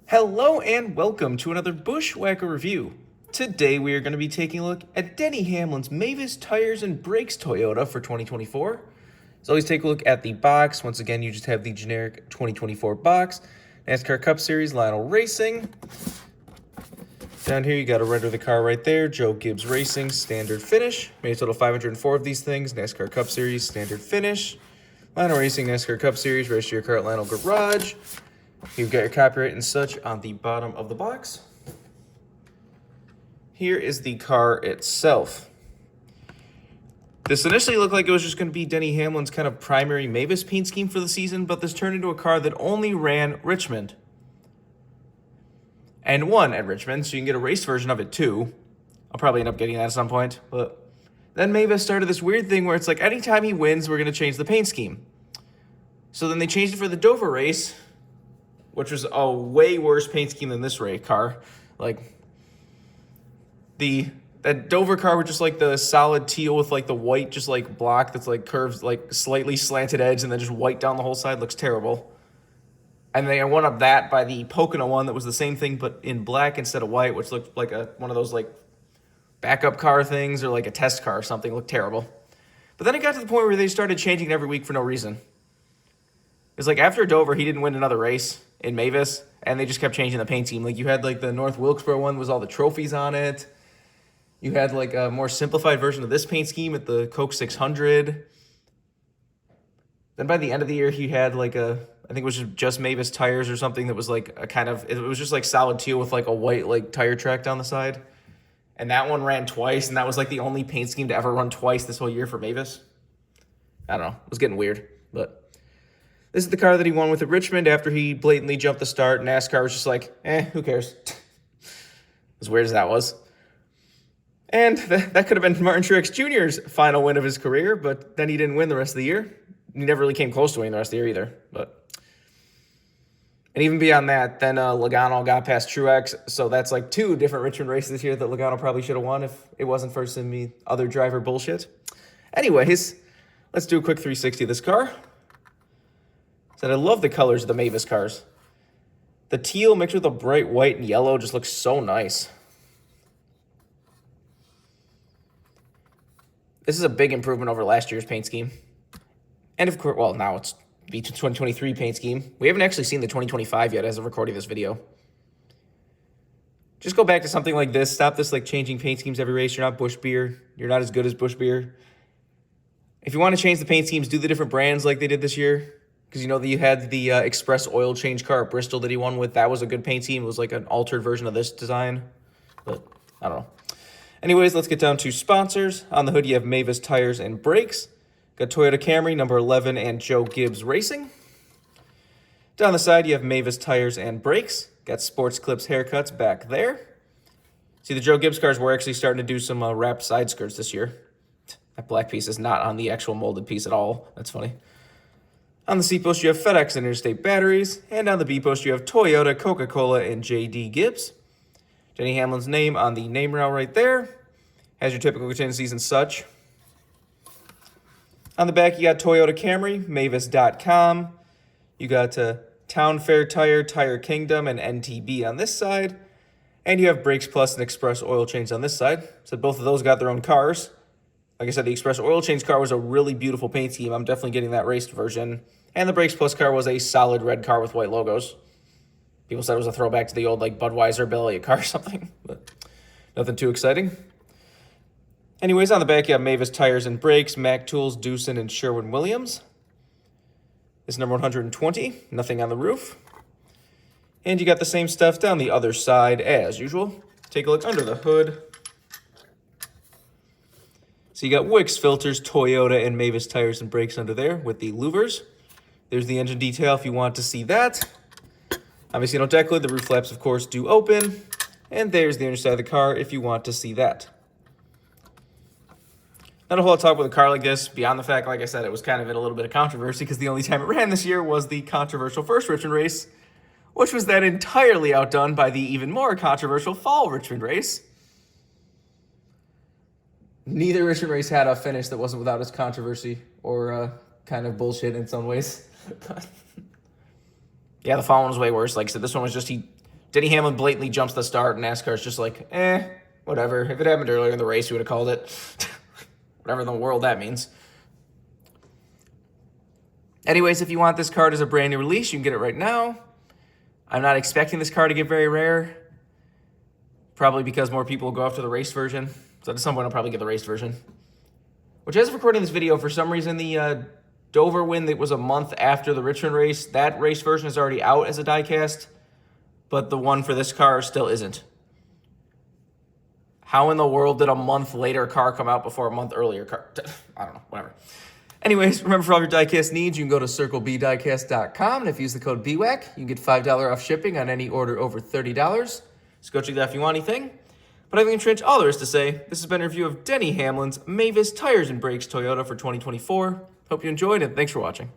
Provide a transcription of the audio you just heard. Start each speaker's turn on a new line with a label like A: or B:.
A: Hello and welcome to another BWhack review. Today we are going to be taking a look at Denny Hamlin's Mavis Tires and Brakes Toyota for 2024. So always take a look at the box. Once again, you just have the generic 2024 box. NASCAR Cup Series, Lionel Racing. Down here you got a render of the car right there. Joe Gibbs Racing, standard finish. Made a total of 504 of these things. NASCAR Cup Series, standard finish. Lionel Racing, NASCAR Cup Series, register your car at Lionel Garage. You've got your copyright and such on the bottom of the box. Here is the car itself. This initially looked like it was just going to be Denny Hamlin's kind of primary Mavis paint scheme for the season, but this turned into a car that only ran Richmond. And won at Richmond, so you can get a race version of it too. I'll probably end up getting that at some point. But then Mavis started this weird thing where it's like anytime he wins, we're going to change the paint scheme. So then they changed it for the Dover race, which was a way worse paint scheme than this race car. Like, that Dover car with just like the solid teal with like the white just like block that's like curves, like slightly slanted edge, and then just white down the whole side, looks terrible. And they won up that by the Pocono one that was the same thing but in black instead of white, which looked like one of those like backup car things or like a test car or something. Looked terrible. But then it got to the point where they started changing it every week for no reason. It's like after Dover, he didn't win another race in Mavis, and they just kept changing the paint scheme. Like you had like the North Wilkesboro one was all the trophies on it. You had like a more simplified version of this paint scheme at the Coke 600. Then by the end of the year, he had like I think it was just Mavis tires or something that was like a kind of, it was just like solid teal with like a white like tire track down the side. And that one ran twice, and that was like the only paint scheme to ever run twice this whole year for Mavis. I don't know. It was getting weird, but this is the car that he won with at Richmond after he blatantly jumped the start. NASCAR was just like, who cares? As weird as that was. And that could have been Martin Truex Jr.'s final win of his career, but then he didn't win the rest of the year. He never really came close to winning the rest of the year either. And even beyond that, then Logano got past Truex, so that's like two different Richmond races this year that Logano probably should have won if it wasn't for some other driver bullshit. Anyways, let's do a quick 360 of this car. Said I love the colors of the Mavis cars. The teal mixed with the bright white and yellow just looks so nice. This is a big improvement over last year's paint scheme. And of course, well, now it's the 2023 paint scheme. We haven't actually seen the 2025 yet as of recording this video. Just go back to something like this. Stop this like changing paint schemes every race. You're not Busch Beer. You're not as good as Busch Beer. If you want to change the paint schemes, do the different brands like they did this year. Because you know that you had the Express oil change car at Bristol that he won with. That was a good paint scheme. It was like an altered version of this design. But I don't know. Anyways, let's get down to sponsors. On the hood, you have Mavis Tires and Brakes. Got Toyota Camry, number 11, and Joe Gibbs Racing. Down the side, you have Mavis Tires and Brakes. Got Sports Clips Haircuts back there. See, the Joe Gibbs cars were actually starting to do some wrapped side skirts this year. That black piece is not on the actual molded piece at all. That's funny. On the C post, you have FedEx and Interstate Batteries. And on the B post, you have Toyota, Coca-Cola, and J.D. Gibbs. Denny Hamlin's name on the name rail right there. Has your typical tendencies and such. On the back, you got Toyota Camry, Mavis.com. You got Town Fair Tire, Tire Kingdom, and NTB on this side. And you have Brakes Plus and Express Oil Change on this side. So both of those got their own cars. Like I said, the Express Oil Change car was a really beautiful paint scheme. I'm definitely getting that raced version. And the Brakes Plus car was a solid red car with white logos. People said it was a throwback to the old like Budweiser Bill Elliott car or something. But nothing too exciting. Anyways, on the back, you have Mavis Tires and Brakes, Mac Tools, Doosan, and Sherwin-Williams. This is number 120, nothing on the roof. And you got the same stuff down the other side as usual. Take a look under the hood. So you got Wix filters, Toyota, and Mavis Tires and Brakes under there with the louvers. There's the engine detail if you want to see that. Obviously, no deck lid. The roof flaps, of course, do open. And there's the underside of the car if you want to see that. Not a whole lot to talk with a car like this, beyond the fact, like I said, it was kind of in a little bit of controversy because the only time it ran this year was the controversial first Richmond race, which was then entirely outdone by the even more controversial fall Richmond race. Neither Richmond race had a finish that wasn't without its controversy or kind of bullshit in some ways. Yeah, the fall one was way worse. Like I said, this one was just he Denny Hamlin blatantly jumps the start, and NASCAR's just like, whatever. If it happened earlier in the race, we would have called it. Whatever in the world that means. Anyways, if you want this card as a brand new release, you can get it right now. I'm not expecting this card to get very rare. Probably because more people will go after the race version. So at some point, I'll probably get the race version. Which, as of recording this video, for some reason, the Dover win that was a month after the Richmond race, that race version is already out as a diecast, but the one for this car still isn't. How in the world did a month later car come out before a month earlier car? I don't know, whatever. Anyways, remember, for all your diecast needs, you can go to CircleBDiecast.com, and if you use the code BWhack, you can get $5 off shipping on any order over $30. So go check that if you want anything. But I think Trench, all there is to say, this has been a review of Denny Hamlin's Mavis Tires and Brakes Toyota for 2024. Hope you enjoyed it. Thanks for watching.